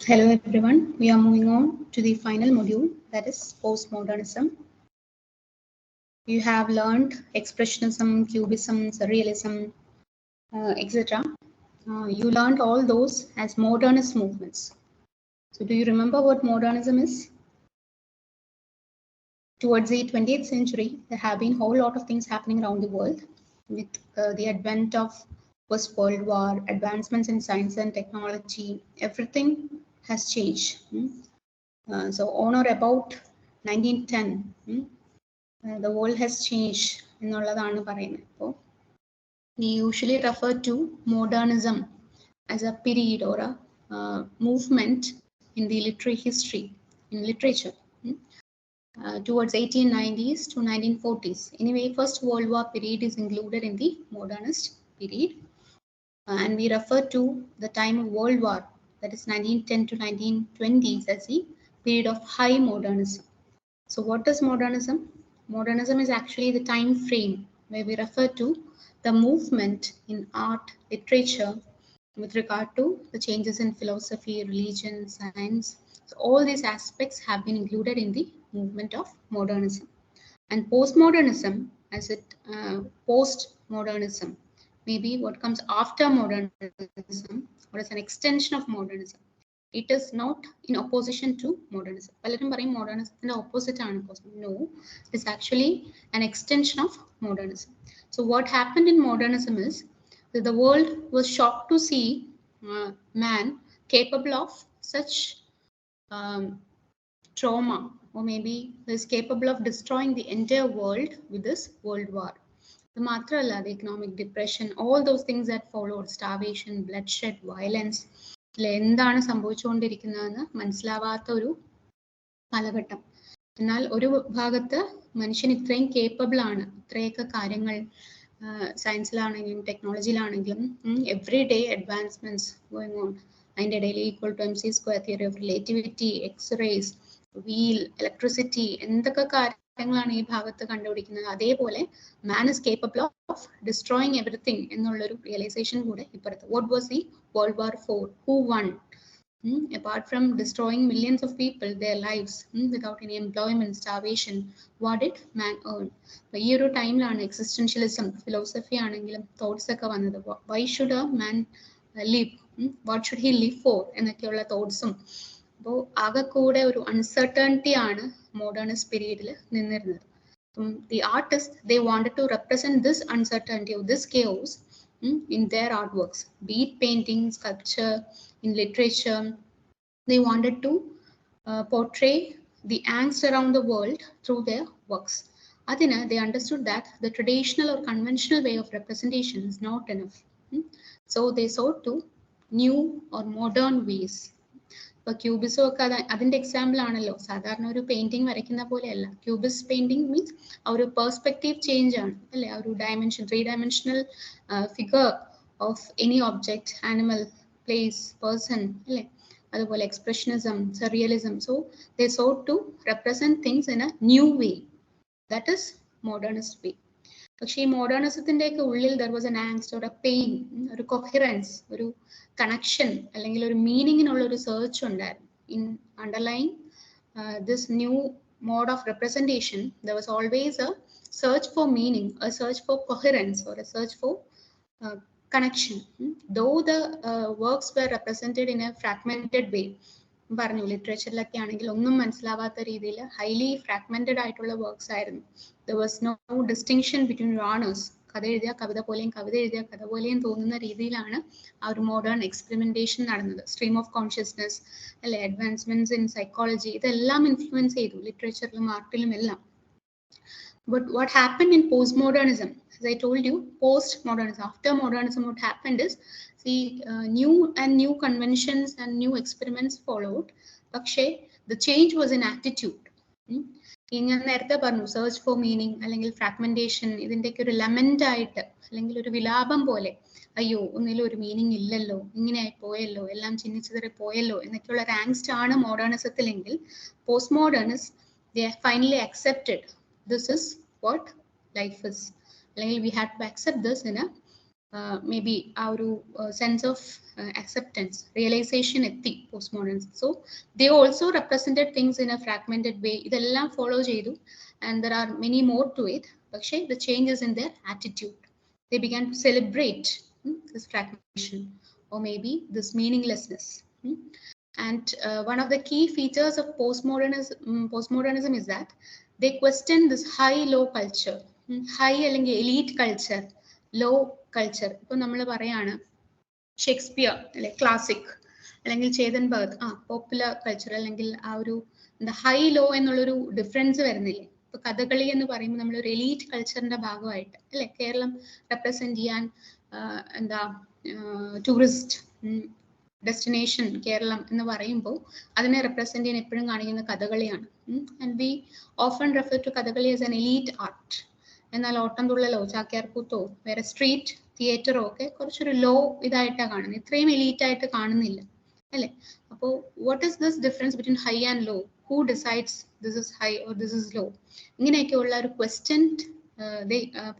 Hello everyone, we are moving on to the final module, that is postmodernism. You have learned expressionism, cubism, surrealism, etc. You learned all those as modernist movements. So do you remember what modernism is? Towards the 20th century, there have been a whole lot of things happening around the world with the advent of First World War, advancements in science and technology, everything has changed. So on or about 1910, the world has changed എന്നുള്ളതാണ് പറയുന്നത്. അപ്പോൾ we usually refer to modernism as a period or a movement in the literary history, in literature, towards 1890s to 1940s. Anyway, First World War period is included in the modernist period. And we refer to the time of World War, that is 1910 to 1920s, as the period of high modernism. So what is modernism? Modernism is actually the time frame where we refer to the movement in art, literature, with regard to the changes in philosophy, religion, science. So all these aspects have been included in the movement of modernism. And postmodernism, as it postmodernism, maybe what comes after modernism or as an extension of modernism. It is not in opposition to modernism. പലരും പറയും മോഡേണിസത്തിന്റെ opposite ആണ് postmodernism. No, it is actually an extension of modernism. So what happened in modernism is that the world was shocked to see man capable of such trauma, or maybe is capable of destroying the entire world with this world war. The മാത്രമല്ല, the economic depression, all those things that followed, starvation, bloodshed, violence, എന്താണ് സംഭവിച്ചുകൊണ്ടിരിക്കുന്നതെന്ന് മനസ്സിലാവാത്ത ഒരു കാലഘട്ടം. എന്നാൽ ഒരു ഭാഗത്ത് മനുഷ്യൻ ഇത്രയും കേപ്പബിൾ ആണ്, ഇത്രയൊക്കെ കാര്യങ്ങൾ സയൻസിലാണെങ്കിലും ടെക്നോളജിയിലാണെങ്കിലും every day advancements going on. അതിൻ്റെ ഇടയിൽ equal to MC² theory of relativity, X-rays, wheel, electricity, എന്തൊക്കെ കാര്യങ്ങളാണ് ഈ ഭാഗത്ത് കണ്ടുപിടിക്കുന്നത്. അതേപോലെ man is capable of destroying everything എന്നുള്ളൊരു റിയലൈസേഷൻ കൂടെ ഇപ്പുറത്ത്. What was the World War IV? Who won? Apart from destroying millions of people, their lives, without any employment, starvation, what did man earn? ഈ ഒരു ടൈമിലാണ് existentialism, philosophy ആണെങ്കിലും thoughts ഒക്കെ വന്നത്. Why should a man live, what should he live four എന്നൊക്കെയുള്ള തോട്ട്സും. അപ്പോൾ ആകെ കൂടെ ഒരു അൺസർട്ടനിറ്റി ആണ് മോഡേണിസ്റ്റ് പീരീഡിൽ നിന്നിരുന്നത്. The artists, they wanted to represent this uncertainty or this chaos in their artworks, be it painting, sculpture, in literature. They wanted to portray the angst around the world through their works. Adina, they understood that the traditional or conventional way of representation is not enough. So they sought to new or modern ways. ഇപ്പോൾ cubism ഒക്കെ അതിൻ്റെ example ആണല്ലോ. സാധാരണ ഒരു painting വരയ്ക്കുന്ന പോലെയല്ല. ക്യൂബിസ് painting means ആ ഒരു പെർസ്പെക്റ്റീവ് ചേഞ്ച് ആണ്, അല്ലേ? ആ ഒരു dimension, 3-dimensional figure of any object, animal, place, person, അല്ലേ? അതുപോലെ expressionism, surrealism. So they sought to represent things in a new way. That is modernist way. പക്ഷേ ഈ മോഡേണിസത്തിൻ്റെയൊക്കെ ഉള്ളിൽ there was an angst or a pain, ഒരു coherence, ഒരു connection, അല്ലെങ്കിൽ ഒരു മീനിങ്ങിനുള്ള ഒരു സെർച്ച് ഉണ്ടായിരുന്നു. In underlying this new mode of representation, there was always a search for meaning, a search for coherence, or a search for connection. Though the works were represented in a fragmented way, പറഞ്ഞു ലിറ്ററേച്ചറിലൊക്കെ ആണെങ്കിൽ ഒന്നും മനസ്സിലാവാത്ത രീതിയിൽ highly fragmented ആയിട്ടുള്ള works ആയിരുന്നു. there was no distinction between genres. കഥ എഴുതിയ കവിത പോലെയും കവിത എഴുതിയ കഥ പോലെയും തോന്നുന്ന രീതിയിലാണ് ആ ഒരു മോഡേൺ എക്സ്പെരിമെന്റേഷൻ നടന്നത്. സ്ട്രീം ഓഫ് കോൺഷ്യസ്നസ്, അല്ലെ, അഡ്വാൻസ്മെന്റ്സ് ഇൻ സൈക്കോളജി, ഇതെല്ലാം ഇൻഫ്ലുവൻസ് ചെയ്തു ലിറ്ററേച്ചറിലും ആർട്ടിലും എല്ലാം. But what happened in postmodernism, as I told you, postmodernism, after modernism, what happened is, new conventions and new experiments followed. പക്ഷേ the change was in attitude. ഞാൻ നേരത്തെ പറഞ്ഞു, search for meaning അല്ലെങ്കിൽ fragmentation, ഇതിൻ്റെയൊക്കെ ഒരു ലെമന്റ് ആയിട്ട്, അല്ലെങ്കിൽ ഒരു വിലാപം പോലെ, അയ്യോ ഒന്നിലും ഒരു മീനിങ് ഇല്ലല്ലോ, ഇങ്ങനെയായി പോയല്ലോ, എല്ലാം ചിന്നിച്ചിതറി പോയല്ലോ എന്നൊക്കെയുള്ള ഒരു ആങ്സ്റ്റ് ആണ് മോഡേണിസത്തിലെങ്കിൽ, post modernist they finally accepted this is what life is, അല്ലെങ്കിൽ we had to accept this in a maybe our sense of acceptance, realization ethi postmodernism. So they also represented things in a fragmented way. Idellam follow cheyidu, and there are many more to it. But the changes in their attitude, they began to celebrate this fragmentation, or maybe this meaninglessness. And one of the key features of postmodernism is that they question this high-low culture, high അല്ലെങ്കിൽ elite culture, low culture. ഇപ്പം നമ്മൾ പറയാണ് Shakespeare അല്ലെ, classic, അല്ലെങ്കിൽ Chetan Bhagat, popular culture, അല്ലെങ്കിൽ ആ ഒരു എന്താ ഹൈ ലോ എന്നുള്ളൊരു ഡിഫറൻസ് വരുന്നില്ലേ? ഇപ്പൊ കഥകളി എന്ന് പറയുമ്പോൾ നമ്മൾ ഒരു എലീറ്റ് കൾച്ചറിന്റെ ഭാഗമായിട്ട് അല്ലെ കേരളം റെപ്രസെന്റ് ചെയ്യാൻ എന്താ ടൂറിസ്റ്റ് ഡെസ്റ്റിനേഷൻ കേരളം എന്ന് പറയുമ്പോൾ അതിനെ റെപ്രസെന്റ് ചെയ്യാൻ എപ്പോഴും കാണിക്കുന്ന കഥകളിയാണ്. And we often refer to Kathakali as an elite art. എന്നാൽ ഓട്ടംതുള്ളലോ ചാക്യാർകൂത്തോ വേറെ സ്ട്രീറ്റ് തിയേറ്ററോ ഒക്കെ കുറച്ചൊരു ലോ ഇതായിട്ടാണ് കാണുന്നത്, ഇത്രയും എലീറ്റ് ആയിട്ട് കാണുന്നില്ല അല്ലെ? അപ്പോൾ what is this difference between high and low? Who decides this is high or this is low? ഇങ്ങനെയൊക്കെയുള്ള ഒരു question,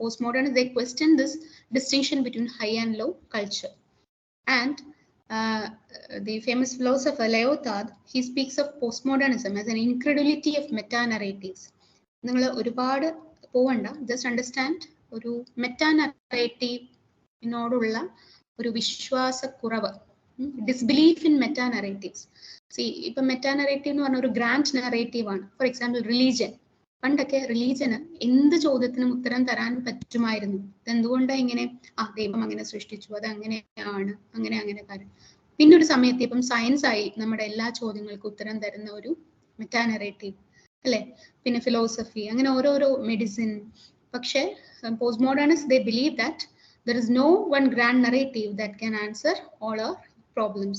postmodernists, they question this distinction between high and low culture. And the famous philosopher Lyotard, he speaks of postmodernism as an incredulity of meta-narratives. നിങ്ങൾ ഒരുപാട് പോവണ്ട, just understand ഒരു meta നറേറ്റീവിനോടുള്ള ഒരു വിശ്വാസക്കുറവ്, disbelief in meta narratives. ഇപ്പൊ meta narrative എന്ന് പറഞ്ഞ ഒരു grand narrative ആണ്. For example religion. പണ്ടൊക്കെ റിലീജിയന് എന്ത് ചോദ്യത്തിനും ഉത്തരം തരാൻ പറ്റുമായിരുന്നു. എന്തുകൊണ്ടാണ് ഇങ്ങനെ? ദൈവം അങ്ങനെ സൃഷ്ടിച്ചു, അത് അങ്ങനെയാണ്, അങ്ങനെ കാര്യം. പിന്നെ ഒരു സമയത്ത് ഇപ്പം സയൻസ് ആയി നമ്മുടെ എല്ലാ ചോദ്യങ്ങൾക്കും ഉത്തരം തരുന്ന ഒരു മെറ്റാ നറേറ്റീവ് അല്ലെ? പിന്നെ ഫിലോസഫി, അങ്ങനെ ഓരോരോ മെഡിസിൻ. പക്ഷെ post modernist they believe that there is no one grand narrative that can answer all our problems.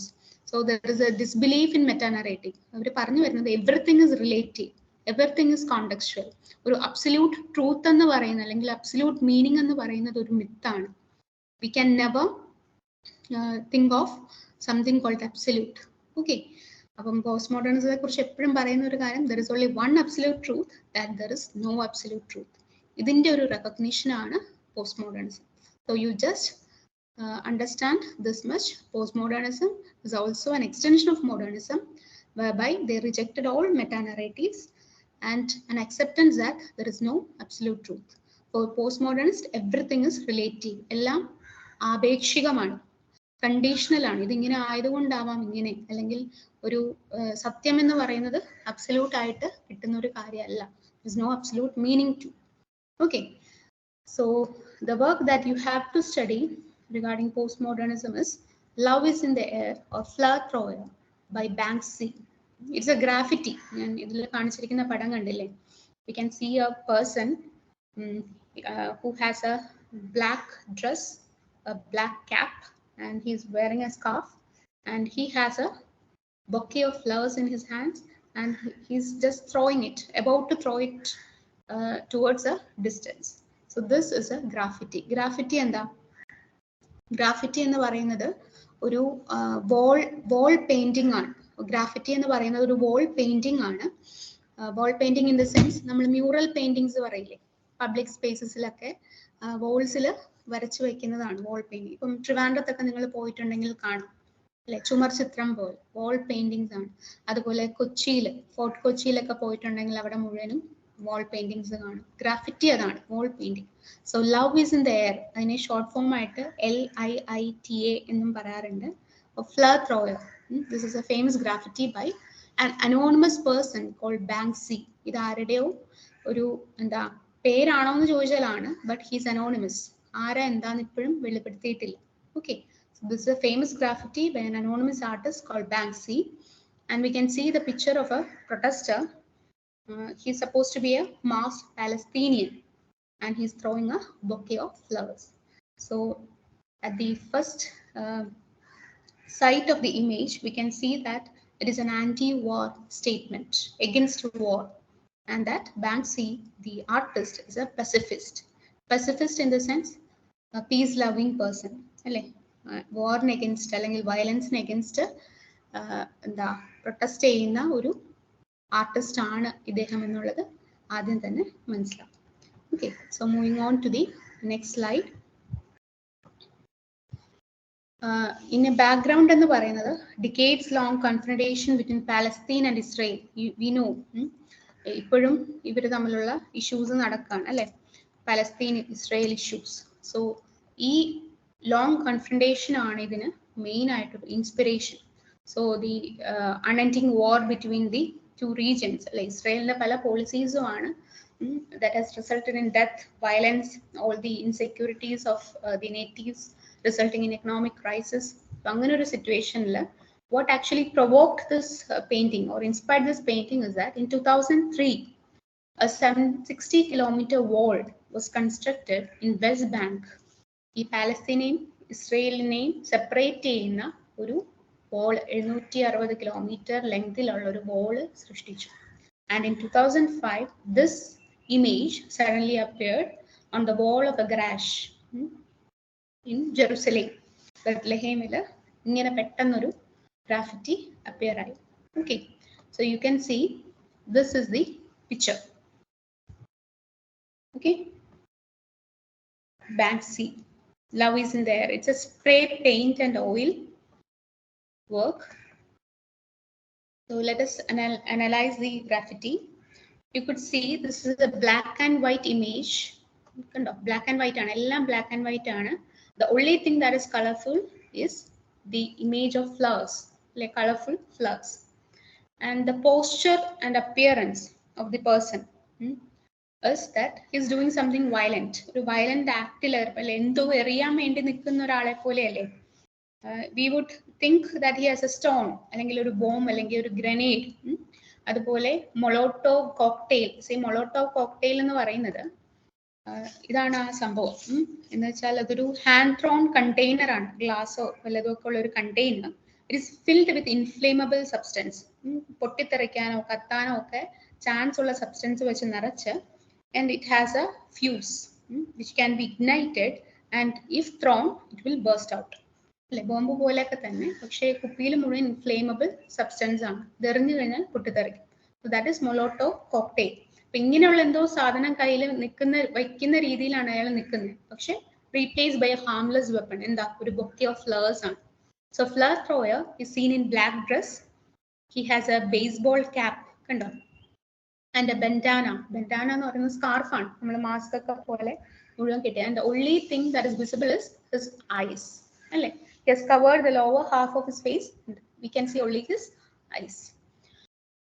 So there is a disbelief in meta narrative. അവർ പറഞ്ഞു വരുന്നത് everything is relative, everything is contextual. ഒരു absolute truth എന്ന് പറയുന്നത്, അല്ലെങ്കിൽ absolute meaning എന്ന് പറയുന്നത് ഒരു മിത്താണ്. We can never think of something called absolute. Okay. അപ്പം പോസ്റ്റ് മോഡേണിസത്തെ കുറിച്ച് എപ്പോഴും പറയുന്ന ഒരു കാര്യം, there is only one absolute truth, that there is no absolute truth. ഇതിന്റെ ഒരു റെക്കഗ്നിഷൻ ആണ് post modernism. So you just understand this much. Postmodernism is also an extension of modernism, whereby they rejected all meta-narratives and an acceptance that there is no absolute truth. For postmodernists, everything is relative. എല്ലാം ആപേക്ഷികമാണ്, conditional ആണ്. ഇതിങ്ങനെ ആയതുകൊണ്ടാവാം ഇങ്ങനെ, അല്ലെങ്കിൽ ഒരു സത്യം എന്ന് പറയുന്നത് absolute ആയിട്ട് കിട്ടുന്ന ഒരു കാര്യമല്ല. There is no absolute meaning to. Okay. So the work that you have to study regarding postmodernism is Love is in the Air or Flamethrower by Banksy. It's a graffiti. And ഇതിൽ കാണിച്ചിരിക്കുന്ന പടം കണ്ടില്ലേ? We can see a person who has a black dress, a black cap, and he's wearing a scarf, and he has a bouquet of flowers in his hands, and he's just throwing it, about to throw it towards a distance. So this is a graffiti. Graffiti എന്താ? Graffiti എന്ന് പറയുന്നത് ഒരു wall painting ആണ്. Graffiti എന്ന് പറയുന്നത് ഒരു wall painting ആണ്. Wall painting in the sense, നമ്മൾ മ്യൂറൽ പെയിന്റിങ്സ് പറയില്ലേ, പബ്ലിക് സ്പേസസിലൊക്കെ വോൾസിൽ വരച്ചു വെക്കുന്നതാണ് wall painting. ഇപ്പം ട്രിവാൻഡ്രത്തൊക്കെ നിങ്ങൾ പോയിട്ടുണ്ടെങ്കിൽ കാണാം അല്ലെ, ചുമർ ചിത്രം പോലെ wall paintings ആണ്. അതുപോലെ കൊച്ചിയിൽ, ഫോർട്ട് കൊച്ചിയിലൊക്കെ പോയിട്ടുണ്ടെങ്കിൽ അവിടെ മുഴുവനും wall paintings കാണും. ഗ്രാഫിറ്റി അതാണ്, wall painting. So love is in the air, അതിനെ ഷോർട്ട് ഫോം ആയിട്ട് LIITA എന്നും പറയാറുണ്ട്. Flamethrower. This is a famous graffiti by an anonymous person called Banksy. ഇത് ആരുടെയോ ഒരു എന്താ പേരാണോ എന്ന് ചോദിച്ചാലാണ്, ബട്ട് ഹീസ് അനോണിമസ്. ആരാ എന്താന്ന് ഇപ്പോഴും വെളിപ്പെടുത്തിയിട്ടില്ല. Okay. So this is a famous graffiti by an anonymous artist called Banksy, and we can see the picture of a protester. He's supposed to be a masked Palestinian, and he's throwing a bouquet of flowers. So at the first sight of the image, we can see that it is an anti-war statement against war, and that Banksy, the artist, is a pacifist. Pacifist in the sense, a peace-loving person. War against, അല്ലെങ്കിൽ violence against എന്താ protest ചെയ്യുന്ന ഒരു artist ആണ് ഇദ്ദേഹം എന്നുള്ളത് ആദ്യം തന്നെ മനസ്സിലാവും. Okay, so moving on to the next slide. In a background എന്ന് പറയുന്നത് decades long confrontation between Palestine and Israel. We know ഇപ്പോഴും ഇവർ തമ്മിലുള്ള ഇഷ്യൂസ് നടക്കുകയാണ് അല്ലേ, പലസ്തീൻ ഇസ്രായേൽ ഇഷ്യൂസ്. സോ ഈ ലോങ് കൺഫ്രണ്ടേഷൻ ആണ് ഇതിന് മെയിൻ ആയിട്ട് inspiration. So the unending war between the two regions അല്ലെ, ഇസ്രായേലിന്റെ പല പോളിസീസും ആണ് that has resulted in death, violence, all the insecurities of the natives, resulting in economic crisis. അങ്ങനെ ഒരു സിറ്റുവേഷനിൽ what actually provoked this painting or inspired this painting is that in 2003 a 760-kilometer wall was constructed in West Bank. ഈ പാലസ്തീനെയും ഇസ്രയേലിനെയും separate ചെയ്യുന്ന ഒരു wall 760 kilometre ലെങ്തിലുള്ള ഒരു wall സൃഷ്ടിച്ചു. And in 2005 this image suddenly appeared on the wall of a garage in Jerusalem. ബത്ലഹേമിൽ ഇങ്ങനെ പെട്ടെന്നൊരു graffiti appear ആയി. Okay, so you can see this is the picture. Okay, Banksy, love is in there. It's a spray paint and oil work. So let us analyze the graffiti. You could see this is a black and white image. Black and white ആണ്, എല്ലാം black and white ആണ്. The only thing that is colorful is the image of flowers, like colorful flowers. And the posture and appearance of the person is that he's doing something violent. ഒരു violent act ൽ എന്തോ എറിയാൻ വേണ്ടി നിൽക്കുന്ന ഒരാളെ പോലെയല്ലേ. We would think that he has a stone, അല്ലെങ്കിൽ ഒരു ബോംബ്, അല്ലെങ്കിൽ ഒരു ഗ്രനേഡ്. അതുപോലെ മൊളോട്ടോവ് കോക്ടെയിൽ, മൊളോട്ടോവ് കോക്ടെയിൽ എന്ന് പറയുന്നത് ഇതാണ് ആ സംഭവം. എന്ന് വെച്ചാൽ അതൊരു ഹാൻഡ് ത്രോൺ കണ്ടെയ്നർ ആണ്, ഗ്ലാസോ വല്ലതും ഒക്കെ ഉള്ള ഒരു container. It is filled with inflammable substance. പൊട്ടിത്തെറിക്കാനോ കത്താനോ ഒക്കെ ചാൻസ് ഉള്ള സബ്സ്റ്റൻസ് വെച്ച് നിറച്ച്, and it has a fuse which can be ignited and if thrown it will burst out. അല്ലെ, ബോംബ് പോലെയൊക്കെ തന്നെ, പക്ഷേ കുപ്പിയിൽ മുഴുവൻ ഇൻഫ്ലേമബിൾ സബ്സ്റ്റൻസ് ആണ്. ഇതെറിഞ്ഞു കഴിഞ്ഞാൽ പൊട്ടിത്തെറിക്കും. So that is Molotov cocktail. അപ്പൊ ഇങ്ങനെയുള്ള എന്തോ സാധനം കയ്യിൽ വയ്ക്കുന്ന രീതിയിലാണ് അയാൾ നിൽക്കുന്നത്, പക്ഷെ replace by a harmless weapon. എന്താ, ഒരു ബൊക്കെ ഓഫ് ഫ്ലവേഴ്സ് ആണ്. So flower thrower is seen in black dress. He has a baseball cap, കണ്ടോ, ആൻഡ് എ ബെൻഡാന. ബെൻഡാന എന്ന് പറയുന്നത് സ്കാർഫാണ്, നമ്മൾ മാസ്ക് ഒക്കെ പോലെ മുഴുവൻ കിട്ടിയ. And only thing that is visible is his eyes. അല്ലേ, he has covered the lower half of his face and we can see only his eyes.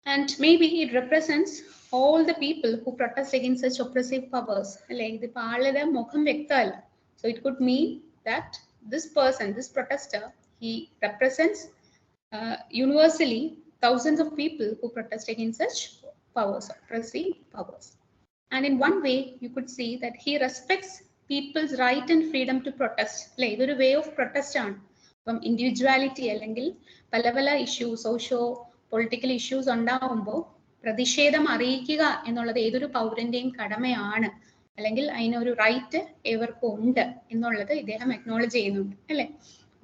And maybe it represents all the people who protest against such oppressive powers. അല്ലേ, ഇതിപ്പോൾ ആളുടെ മുഖം വ്യക്തമല്ല. So it could mean that this person, this protester, he represents universally thousands of people who protest against such powers, oppressive powers. And in one way you could see that he respects people's right and freedom to protest. അല്ലെ, ഇതൊരു way of protest ആണ്. അപ്പം individuality അല്ലെങ്കിൽ പല പല issues, socio political issues ഉണ്ടാവുമ്പോൾ പ്രതിഷേധം അറിയിക്കുക എന്നുള്ളത് ഏതൊരു പൗരന്റെയും കടമയാണ്, അല്ലെങ്കിൽ അതിനൊരു റൈറ്റ് ഏവർക്കും ഉണ്ട് എന്നുള്ളത് ഇദ്ദേഹം അക്നോളജ് ചെയ്യുന്നുണ്ട്. അല്ലെ,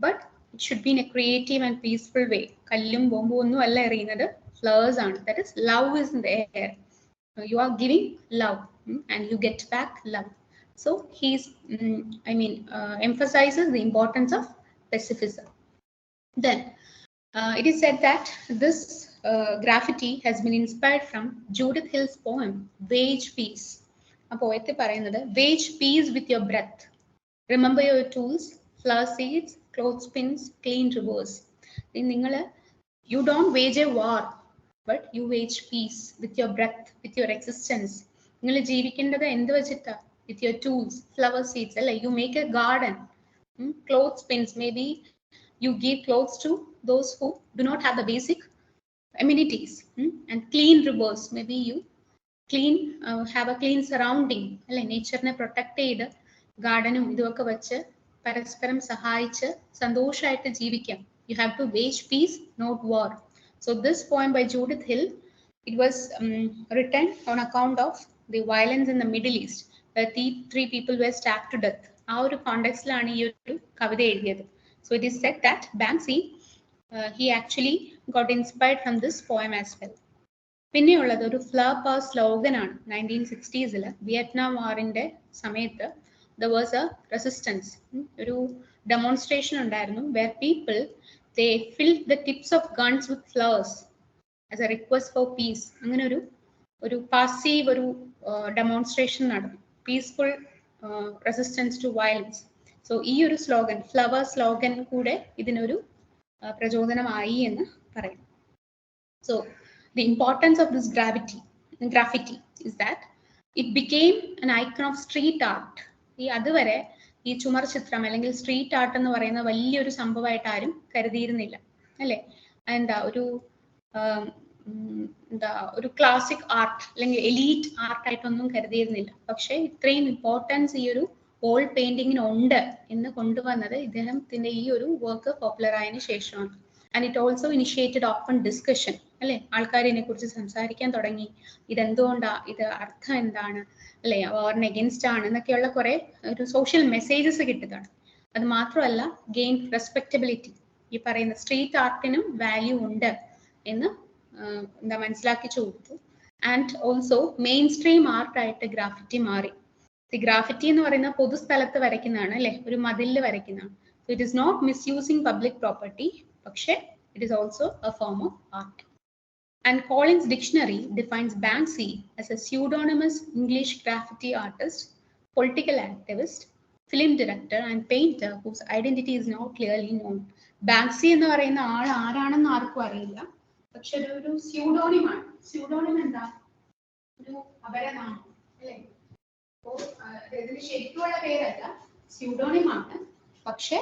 but it should be in a creative and peaceful way. കല്ലും ബോംബും ഒന്നും അല്ല എറിയുന്നത്, ഫ്ലവേഴ്സ് ആണ്. That is love is in the air. You are giving love and you get back love. So he's emphasizes the importance of pacifism. Then it is said that this graffiti has been inspired from Judith Hill's poem Wage Peace. A poet പറയുന്നത്, wage peace with your breath, remember your tools, flower seeds, clothespins, clean rivers. നിങ്ങൾ you don't wage a war, but you wage peace with your breath, with your existence. നിങ്ങൾ ജീവിക്കേണ്ടത് എന്ത് വെച്ചിട്ടാ? With your tools, flower seeds, അല്ലെ, you make a garden. Clothespins, maybe you give clothes to those who do not have the basic amenities. And clean rivers, maybe you have a clean surrounding, അല്ലെ, നേച്ചറിനെ protect ചെയ്ത് ഗാർഡനും ഇതുമൊക്കെ വെച്ച് പരസ്പരം സഹായിച്ച് സന്തോഷമായിട്ട് ജീവിക്കാം. You have to wage peace, not war. So this poem by Judith Hill, it was written on account of the violence in the Middle East, where three people were stabbed to death. ആ ഒരു കോണ്ടെക്സ്റ്റിലാണ് ഈ ഒരു കവിത എഴുതിയത്. So it is said that Banksy, he actually got inspired from this poem as well. പിന്നെയുള്ളത് ഒരു flower power slogan ആണ്. 1960s Vietnam വാറിന്റെ സമയത്ത് there was a resistance, ഒരു demonstration ഉണ്ടായിരുന്നു where people they filled the tips of guns with flowers as a request for peace. അങ്ങനെ ഒരു passive ഒരു demonstration നടന്നു, peaceful resistance to violence. So ഈ ഒരു സ്ലോഗൻ, ഫ്ലവർ സ്ലോഗൻ കൂടെ ഇതിനൊരു പ്രചോദനമായി എന്ന് പറയും. So the importance of this graffiti is that it became an icon of street art. ഈ അതുവരെ ഈ ചുമർ ചിത്രം അല്ലെങ്കിൽ സ്ട്രീറ്റ് ആർട്ട് എന്ന് പറയുന്ന വലിയൊരു സംഭവമായിട്ട് ആരും കരുതിയിരുന്നില്ല, അല്ലേ? എന്താ ഒരു ക്ലാസിക് ആർട്ട് അല്ലെങ്കിൽ എലീറ്റ് ആർട്ടായിട്ടൊന്നും കരുതിയിരുന്നില്ല. പക്ഷെ ഇത്രയും ഇമ്പോർട്ടൻസ് ഈ ഒരു വോൾ പെയിന്റിങ്ങിനുണ്ട് എന്ന് കൊണ്ടുവന്നത് ഇദ്ദേഹത്തിന്റെ ഈ ഒരു വർക്ക് പോപ്പുലർ ആയതിനു ശേഷമാണ്. And it also initiated open discussion, അല്ലെ? ആൾക്കാർ ഇതിനെ കുറിച്ച് സംസാരിക്കാൻ തുടങ്ങി. ഇതെന്തുകൊണ്ടാ, ഇത് അർത്ഥം എന്താണ്, അല്ലെ? വാറിന് എഗൻസ്റ്റ് ആണ് എന്നൊക്കെയുള്ള കുറെ ഒരു സോഷ്യൽ മെസ്സേജസ് കിട്ടുകയാണ്. അത് മാത്രമല്ല, ഗെയിൻ റെസ്പെക്റ്റബിലിറ്റി, ഈ പറയുന്ന സ്ട്രീറ്റ് ആർട്ടിനും വാല്യൂ ഉണ്ട് എന്ന് മനസ്സിലാക്കിച്ചു കൊടുത്തു. ആൻഡ് ഓൾസോ മെയിൻ സ്ട്രീം ആർട്ടായിട്ട് ഗ്രാഫിറ്റി മാറി. ഈ ഗ്രാഫിറ്റി എന്ന് പറയുന്ന പൊതുസ്ഥലത്ത് വരയ്ക്കുന്നതാണ്, അല്ലെ? ഒരു മതിലിൽ വരയ്ക്കുന്നതാണ്. So it is not misusing public property, പക്ഷെ it is also a form of art. And Collins Dictionary defines Banksy as a pseudonymous English graffiti artist, political activist, film director and painter whose identity is not clearly known. Banksy എന്ന് പറയുന്ന ആൾ ആരാണെന്ന് ആർക്കും അറിയില്ല, പക്ഷെ ഒരു സ്യൂഡോണിമാണ്. സ്യൂഡോണിം എന്താ? ഒരു അപരനാമം, അല്ലേ? അപ്പോൾ ഇതിന് ശരിക്കുള്ള പേരല്ല, സ്യൂഡോണിമാണ്. പക്ഷെ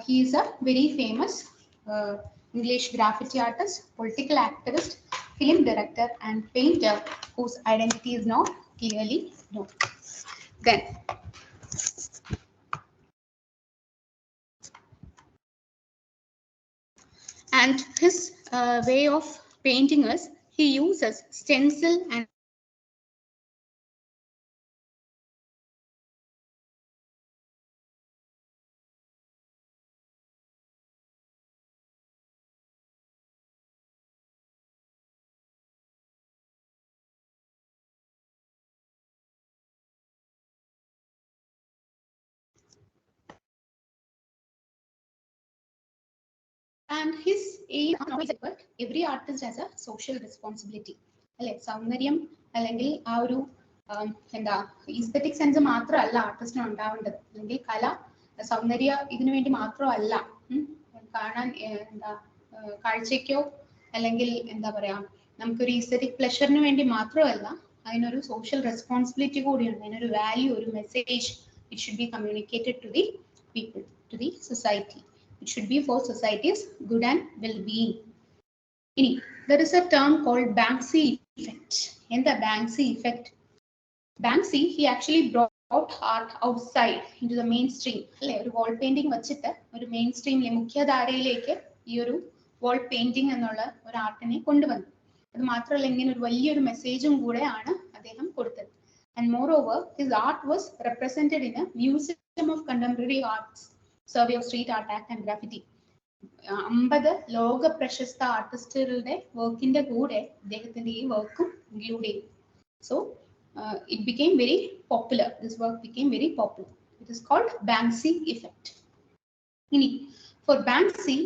he is a very famous English graffiti artist, political activist, film director and painter whose identity is not clearly known. Then and his way of painting is he uses stencil and his aim is that every artist has a social responsibility, അല്ലെ? സൗന്ദര്യം അല്ലെങ്കിൽ ആ ഒരു എന്താ aesthetic sense മാത്രമല്ല ആർട്ടിസ്റ്റിന് ഉണ്ടാവേണ്ടത്, അല്ലെങ്കിൽ കല സൗന്ദര്യ ഇതിനു വേണ്ടി മാത്രമല്ല, കാണാൻ എന്താ കാഴ്ചയ്ക്കോ അല്ലെങ്കിൽ എന്താ പറയാ നമുക്കൊരു ഈസ്തെറ്റിക് പ്ലഷറിന് വേണ്ടി മാത്രമല്ല, അതിനൊരു സോഷ്യൽ റെസ്പോൺസിബിലിറ്റി കൂടിയുണ്ട്, അതിനൊരു വാല്യൂ, ഒരു message. It should be communicated to the people, to the society. It should be for society's good and well-being. There is a term called Banksy effect. In the Banksy effect, Banksy, he actually brought art outside into the mainstream. ഒരു wall painting വെച്ചിട്ട് ഒരു മെയിൻസ്ട്രീമിലെ മുഖ്യധാരയിലേക്ക് ഈ ഒരു wall painting എന്നുള്ള ഒരു ആർട്ടിനെ കൊണ്ടുവന്നു. അത് മാത്രമല്ല, ഇങ്ങനെ ഒരു വലിയൊരു മെസ്സേജും കൂടെ ആണ് അദ്ദേഹം കൊടുത്തത്. And moreover, his art was represented in a museum of contemporary arts, survey of street art, act and graffiti. 50 ലോക പ്രശസ്ത ആർട്ടിസ്റ്റുകളുടെ വർക്കിന്റെ കൂടെ അദ്ദേഹത്തിന്റെ ഈ വർക്കും ഇൻക്ലൂഡ് ചെയ്തു. So it became very popular. This work became very popular. It is called Banksy effect. ഇനി for Banksy,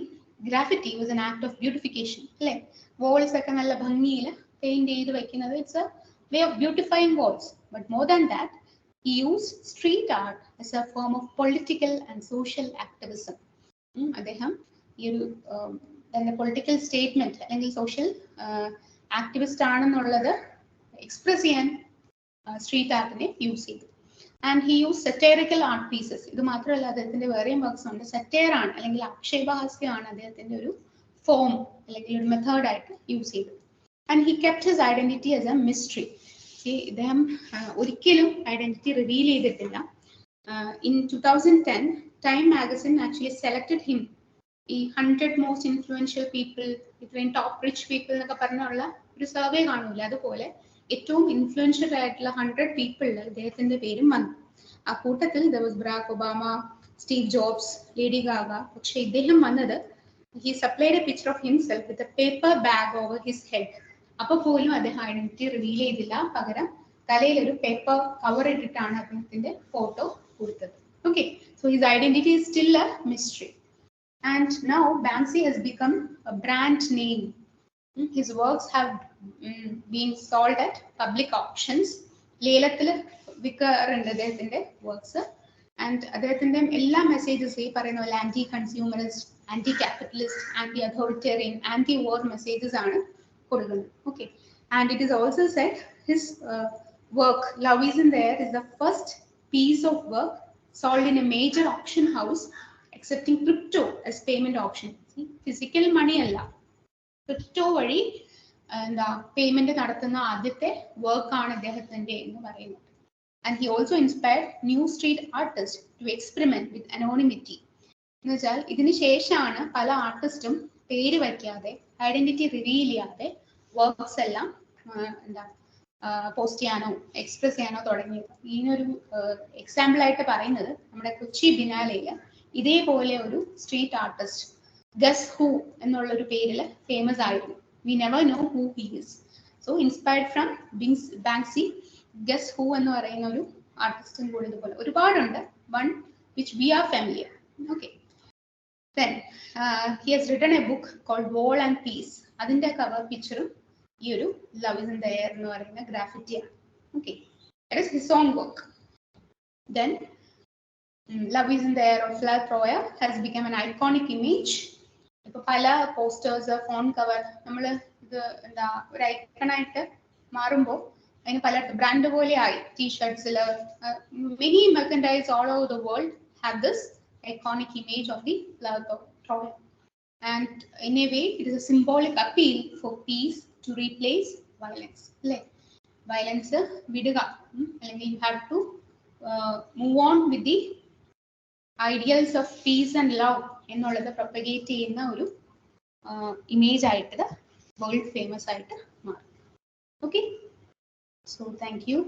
graffiti was an act of beautification, അല്ലെ? വാൾസ് ഒക്കെ നല്ല ഭംഗിയിൽ പെയിന്റ് ചെയ്ത് വെക്കുന്നത്, it's a way of beautifying walls. But more than that, he used street art as a form of political and social activism. അദ്ദേഹം ഈ ഒരു political statement അല്ലെങ്കിൽ സോഷ്യൽ ആക്ടിവിസ്റ്റ് ആണെന്നുള്ളത് എക്സ്പ്രസ് ചെയ്യാൻ സ്ട്രീറ്റ് ആർട്ടിനെ യൂസ് ചെയ്തു. And he use satirical art pieces. ഇത് മാത്രമല്ല, അദ്ദേഹത്തിന്റെ വേറെയും വർക്ക്സ് ഉണ്ട്. സറ്റയർ ആണ് അല്ലെങ്കിൽ ആക്ഷേപഹാസ്യമാണ് അദ്ദേഹത്തിന്റെ ഒരു ഫോം അല്ലെങ്കിൽ ഒരു മെത്തേഡായിട്ട് യൂസ് ചെയ്തത്. And he kept his identity as A mystery. ഇദ്ദേഹം ഒരിക്കലും ഐഡന്റിറ്റി റിവീൽ ചെയ്തിട്ടില്ല. In 2010, Time magazine actually selected him ഈ 100 മോസ്റ്റ് ഇൻഫ്ലുവൻഷ്യൽ പീപ്പിൾ, ഇത്രയും ടോപ്പ് റിച്ച് പീപ്പിൾ എന്നൊക്കെ പറഞ്ഞുള്ള ഒരു സർവേ കാണൂല, അതുപോലെ ഏറ്റവും ഇൻഫ്ലുവൻഷ്യൽ ആയിട്ടുള്ള 100 പീപ്പിളിൽ ഇദ്ദേഹത്തിന്റെ പേരും വന്നു. ആ കൂട്ടത്തിൽ there was Barack Obama, Steve jobs, lady Gaga. പക്ഷെ ഇദ്ദേഹം വന്നത്, he supplied a picture of himself with a paper bag over his head. അപ്പൊ പോലും അദ്ദേഹം ഐഡന്റിറ്റി റിവീൽ ചെയ്തില്ല. പകരം തലയിൽ ഒരു പേപ്പർ കവർ ഇട്ടിട്ടാണ് അദ്ദേഹത്തിന്റെ ഫോട്ടോ കൊടുത്തത്. Okay, so his identity is still a mystery. And now Banksy has become a brand name. His works have been sold at public auctions. ലേലത്തിൽ വിൽക്കാറുണ്ട് അദ്ദേഹത്തിന്റെ വർക്ക്സ്. ആൻഡ് അദ്ദേഹത്തിന്റെ എല്ലാ മെസ്സേജസ് ഈ പറയുന്ന പോലെ anti consumerist, anti capitalist, anti authoritarian, anti war messages ആണ് കൊടുക്കുന്നത്. Okay, and it is also set his work love is in there is the first piece of work sold in a major auction house accepting crypto as payment option. Physical money അല്ല, crypto വഴി എന്താ payment നടത്തുന്ന ആദ്യത്തെ വർക്കാണ് അദ്ദേഹത്തിന്റെ എന്ന് പറയുന്നത്. And he also inspired new street artist to experiment with anonymity. എന്ന് വെച്ചാൽ ഇതിന് ശേഷമാണ് പല ആർട്ടിസ്റ്റും പേര് വയ്ക്കാതെ, ഐഡന്റിറ്റി റിവീൽ ചെയ്യാതെ വർക്ക്സ് എല്ലാം എന്താ പോസ്റ്റ് ചെയ്യാനോ എക്സ്പ്രസ് ചെയ്യാനോ തുടങ്ങിയത്. ഇതിനൊരു എക്സാമ്പിൾ ആയിട്ട് പറയുന്നത് നമ്മുടെ കൊച്ചി ബിനാലയിൽ ഇതേപോലെ ഒരു സ്ട്രീറ്റ് ആർട്ടിസ്റ്റ് ഗസ് ഹൂ എന്നുള്ളൊരു പേരിൽ ഫേമസ് ആയിരുന്നു. We never know who he is. So inspired from Banksy, guess who എന്ന് പറയുന്ന ഒരു ആർട്ടിസ്റ്റും കൂടി ഇതുപോലെ ഒരുപാടുണ്ട്. One which we are familiar. Okay, then he has written a book called wall and peace. അതിന്റെ കവർ പിക്ചറും ഈ ഒരു love is in the air എന്ന് പറയുന്ന ഗ്രാഫിറ്റിയാണ്. Okay, that is his own work. Then love is in the air of flower thrower has become an iconic image. ഇപ്പൊ പല posters, phone cover നമ്മൾ ഇത് എന്താ ഒരു ഐക്കണായിട്ട് മാറുമ്പോൾ അതിന് പല ബ്രാൻഡ് പോലെ ആയി. ടീഷർട്സിൽ many merchandise all over the world have this iconic image of the flower troyer. And in a way, it is a symbolic appeal for peace to replace violence. Like violence, viduga. You have to move on with the ideals of peace and love. എന്നുള്ളത് propagate ചെയ്യുന്ന ഒരു image ആയിട്ട് world famous ആയിട്ട് മാറും. Okay, so thank you.